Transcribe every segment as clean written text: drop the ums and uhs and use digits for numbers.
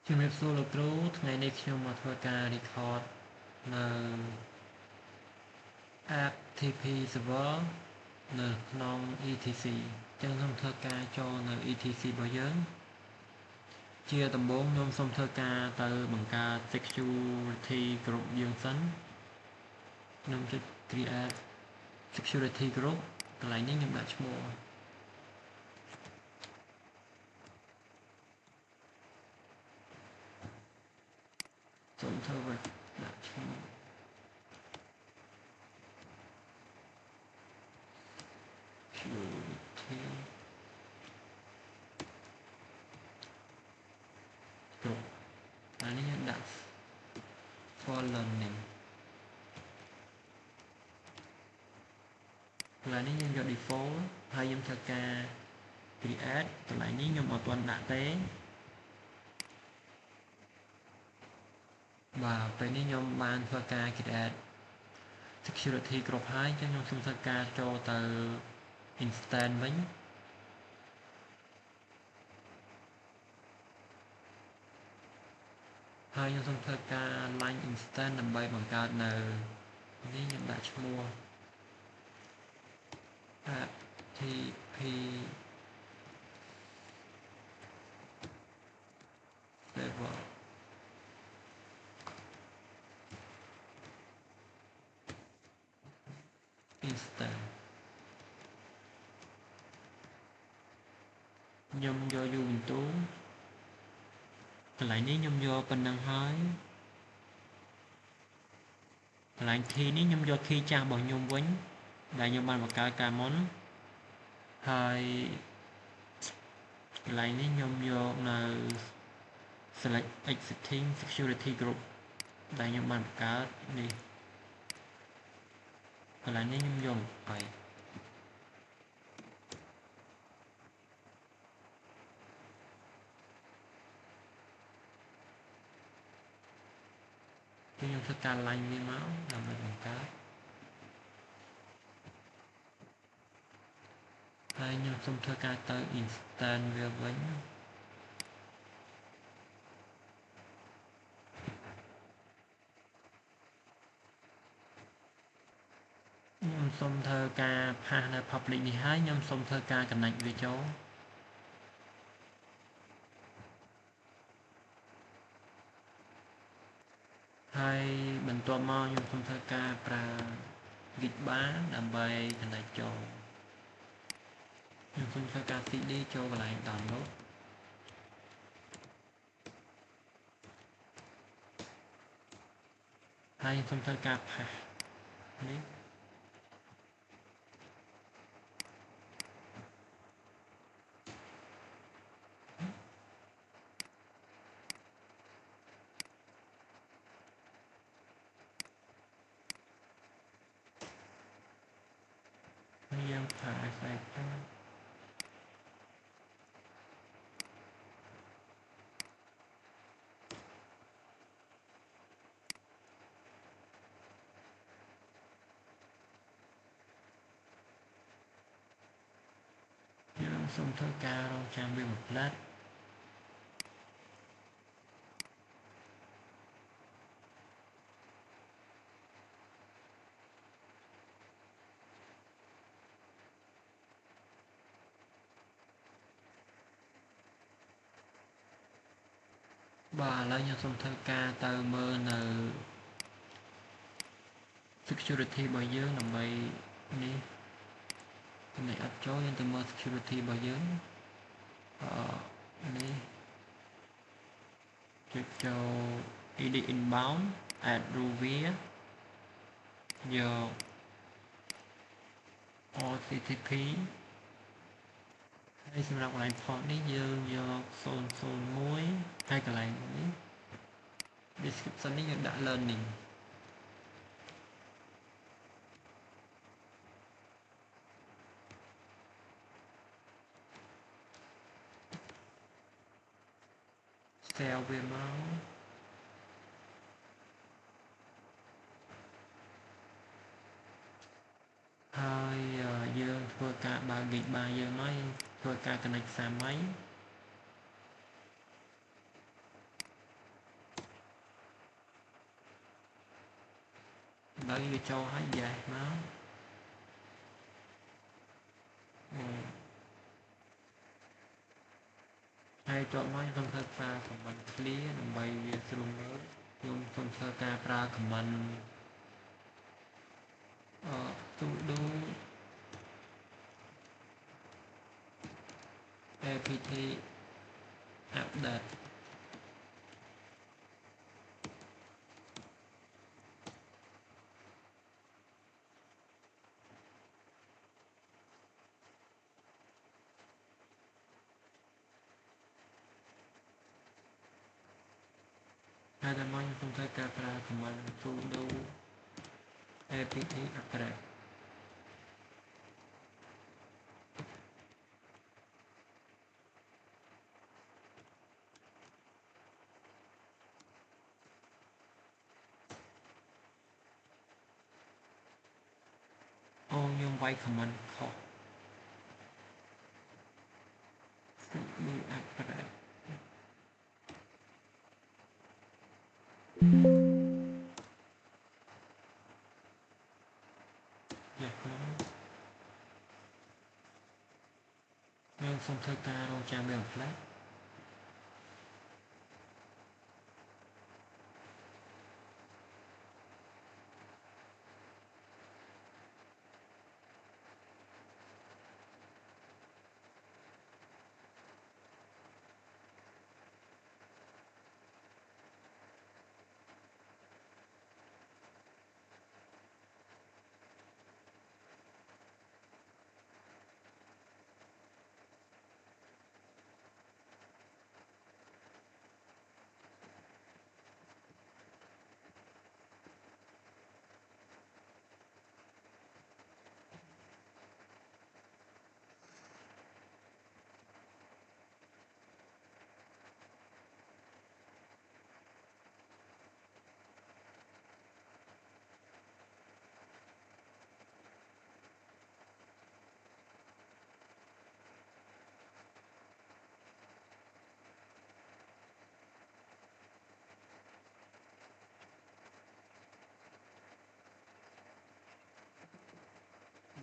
ជំរាបសួរលោកគ្រូថ្ងៃនេះខ្ញុំមកធ្វើការ record នៅ app TP server នៅក្នុង ETC ចឹងខ្ញុំធ្វើការចូលនៅ ETC របស់យើងជាដំបូងខ្ញុំសូមធ្វើការទៅបង្កើត security group យើងសិនខ្ញុំចុច create security group កន្លែងនេះខ្ញុំដាក់ឈ្មោះសូមធ្វើដាក់ឈ្មោះsecurity group អានេះខ្ញុំដាក់ for learning កន្លែងនេះខ្ញុំយក default ហើយខ្ញុំធ្វើការ create កន្លែងនេះខ្ញុំអត់ទាន់ដាក់ទេបាទពេលនេះខ្ញុំបានធ្វើការ create security group ហើយអញ្ចឹងខ្ញុំសូមធ្វើការចូលទៅ instance វិញហើយខ្ញុំសូមធ្វើការ line instance ដើម្បីបង្កើតនៅនេះខ្ញុំដាក់ឈ្មោះ FTP server instance ខ្ញុំយក Ubuntu កន្លែងនេះខ្ញុំយកប៉ុណ្ណឹងហើយកន្លែង key នេះខ្ញុំយក key ចាស់របស់ខ្ញុំវិញដែលខ្ញុំបានបង្កើតកាលមុនហើយកន្លែងនេះខ្ញុំយកនៅ select existing security group ដែលខ្ញុំបានបង្កើតនេះកន្លែងនេះខ្ញុំយកទៅខ្ញុំធ្វើការ line វាមកដើម្បីបង្កើតហើយខ្ញុំសូមធ្វើការទៅ instance វាវិញខ្ញុំសូមធ្វើការផាសនៅ public នេះហើយខ្ញុំសូមធ្វើការ connect វាចូលហើយបន្ទាប់មកខ្ញុំសូមធ្វើការប្រើ git bar ដើម្បី connect ចូលខ្ញុំសូមធ្វើការ cd ចូលកន្លែង download ហើយខ្ញុំសូមធ្វើការផាសនេះយើងផាសខ្សែទៅយើងសូមធ្វើការរងចាំវាមួយផ្លែតបាទឥឡូវខ្ញុំសូមធ្វើការទៅមើលនៅ security របស់យើងដើម្បីនេះនេះអត់ចូលយើងទៅមើល security របស់យើងនេះចុចចូល edit inbound add Ruvia យក OTTP ហើយសម្រាប់កន្លែង port នេះយើងយក001ហើយកន្លែងនេះ description នេះយើងដាក់ learning save វាមកហើយយើងធ្វើការបើក git bar យើងមកធ្វើការ connect សាមី ឥឡូវវាចូលហើយ yes មកហើយតបមកខ្ញុំធ្វើការ comment clear ដើម្បីវាស្រួលមើលខ្ញុំសូមធ្វើការប្រើ comment sudo apt update ហើយតបមកខ្ញុំធ្វើការប្រើ comment sudo apt upgrade ខ្ញុំវាយ comment ខុស sudo upgrade យកខ្ញុំសូមធ្វើការរងចាំវាបន្តិច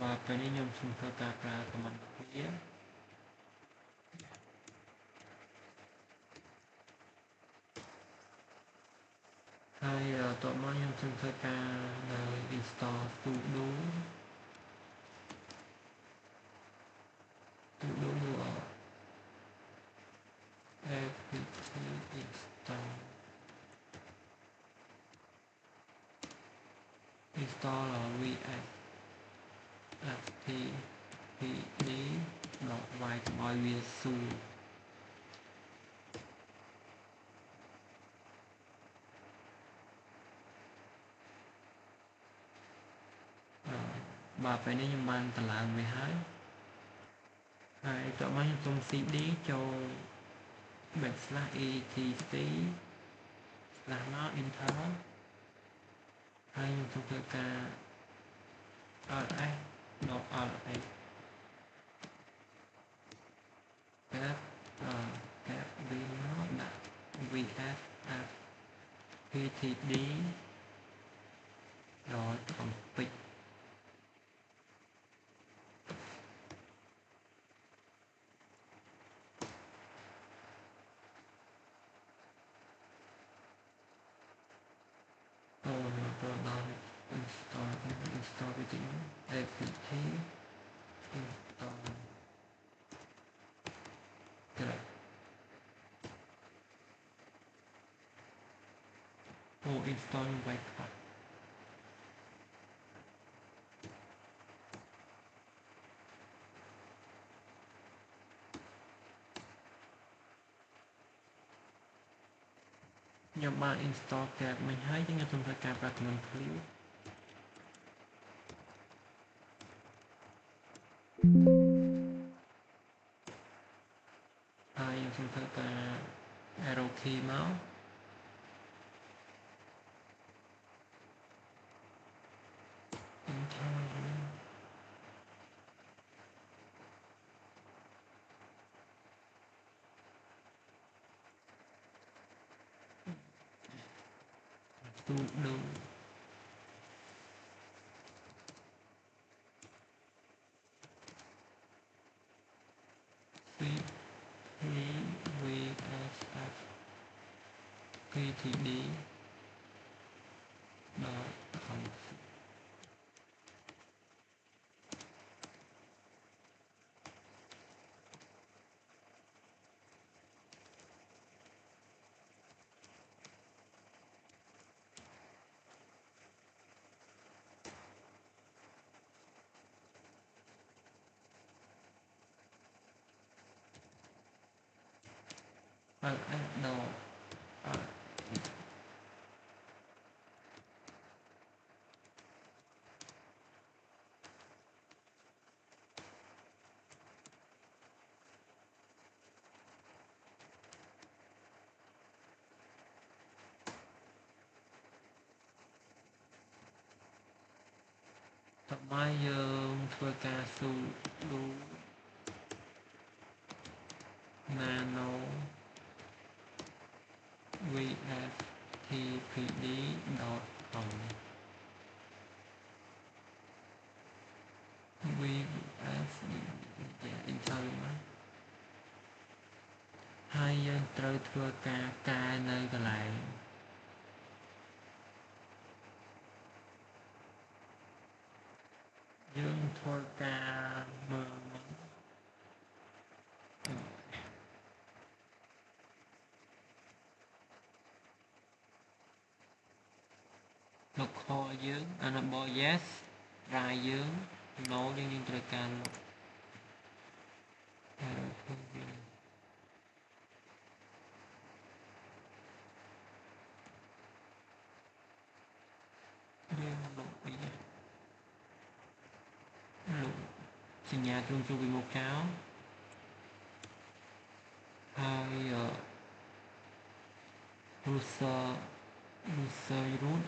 បាទពេលនេះខ្ញុំសូមធ្វើការប្រើ comment clear ហើយតបមកខ្ញុំសូមធ្វើការនៅ install sudo apt install vs ftpd ដល់វាយកុំឲ្យវាសួរបាទពេលនេះខ្ញុំបានតម្លើងវាហើយតបមកខ្ញុំសូម cd ចូល /etc/enter ហើយខ្ញុំសូមធ្វើការ ls ដល់ ls កាត់វាមកដាក់ vs ptd ដល់ config ទៅដល់ install វាទីនោះ apt install correct install វាយខ្វះខ្ញុំបាន install កើតមិញហើយខ្ញុំសូមធ្វើការប្រើ command clear ហើយខ្ញុំសូមធ្វើការ arrow key មកenter ទូដូ ptd ដល់ខំបើ f ដល់ តបយើងធ្វើការស៊ូឌូ nano vstpd.com vs อินเทอร์មកហើយយើងត្រូវធ្វើការកែនៅកន្លែងយើងធ្វើការមើលលុបខយើងអានប yes រាយយើង no យើងត្រូវការលុបយើងលុបវាលុបសញ្ញាទ្រង់ជួបពីមុខចោលហើយ user root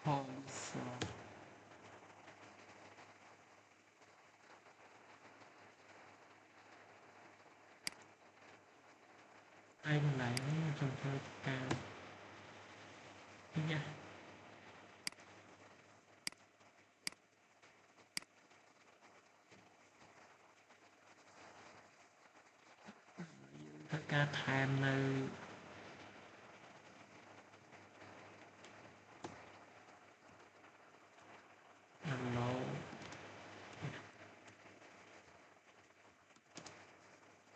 ខ user ហើយកន្លែងនេះខ្ញុំធ្វើការនេះធ្វើការថែមនៅ hello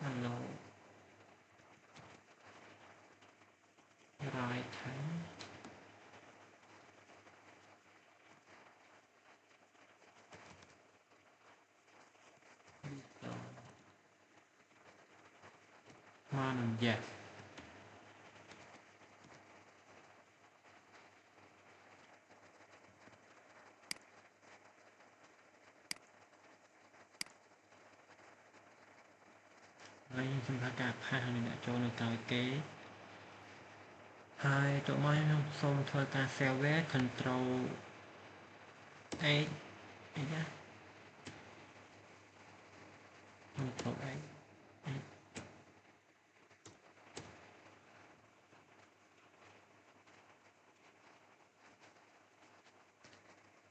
hello right time មកនឹង yes ហើយខ្ញុំធ្វើការផាសអ្នកចូលនៅក្រោយគេហើយតោះមកខ្ញុំសូមធ្វើការ save វា control 8 អីណា control 8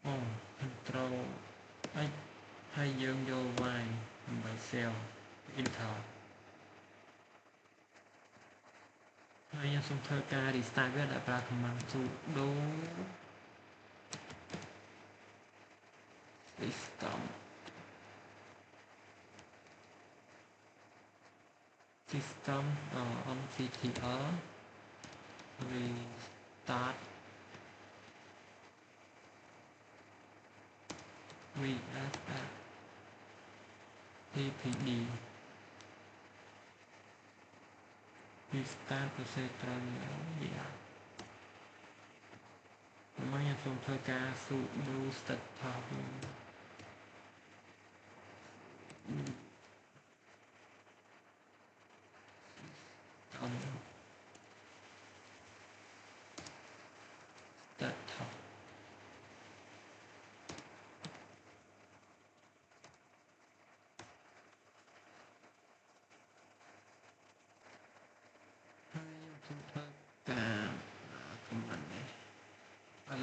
អូ control 8ហើយយើងយក y ដើម្បី save enter ហើយខ្ញុំសូមធ្វើការ restart វាដោយប្រើ command sudo system mctr restart vs tpd restart ប្រសេសត្រូវយ៉ាមកខ្ញុំសូមធ្វើការ sudo setup អ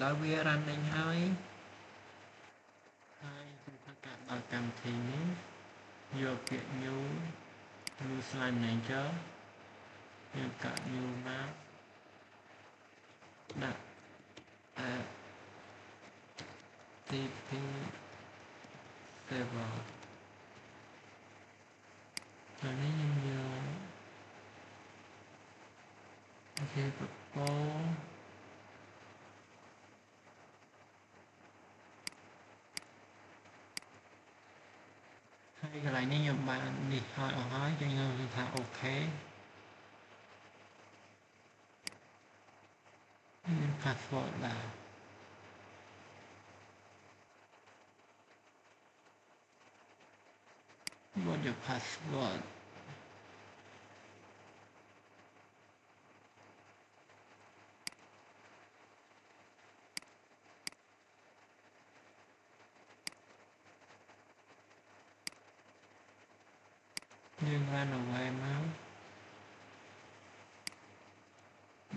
ឡើយវា running ហើយខ្ញុំធ្វើការបើកកម្មវិធីនេះយកពាក្យ new slide manager ខ្ញុំកាត់ new មកដាក់ FTP server ហើយនេះខ្ញុំយកគេប្រព័ន្ធហើយកន្លែងនេះខ្ញុំបាននេះហើយអស់ហើយចឹងខ្ញុំថាអូខេមាន password ដែរ what your password យើងបានអ្វីមក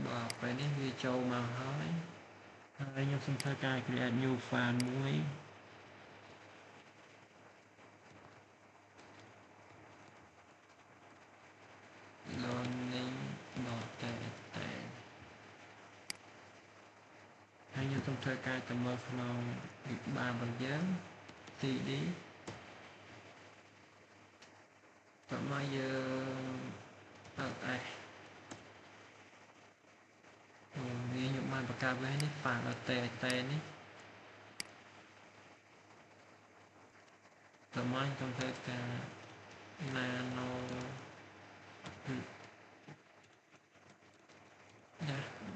បាទពេលនេះវាចូលមកហើយខ្ញុំសូមធ្វើការ create new file មួយ learning.txt ហើយខ្ញុំសូមធ្វើការទៅមើលក្នុងវិបាលរបស់យើង cd តោះមកយើងls វាខ្ញុំបានបង្កើតវានេះ file txt នេះតោះមកខ្ញុំធ្វើការ nano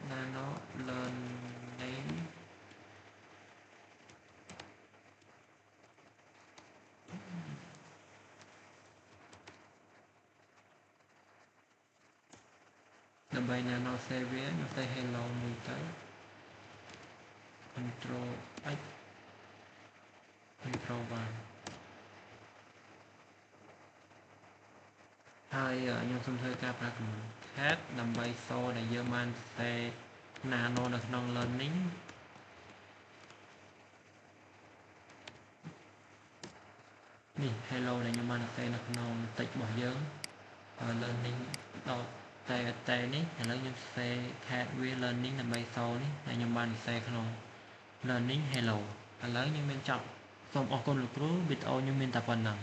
nano learning ដើម្បី nano save វាខ្ញុំទៅ hello មួយទៅ control x control y ហើយខ្ញុំសូមធ្វើការប្រើ command tab ដើម្បីសូដែលយើងបាន save nano នៅក្នុង learning នេះ hello ដែលខ្ញុំបាន save នៅក្នុង text របស់យើង learning ដល់តែនេះឥឡូវខ្ញុំ save tab វា learning ដើម្បីសូនេះហើយខ្ញុំបាន save ក្នុង learning hello ឥឡូវខ្ញុំមានចប់សូមអរគុណលោកគ្រូវីដេអូខ្ញុំមានតែប៉ុណ្ណឹង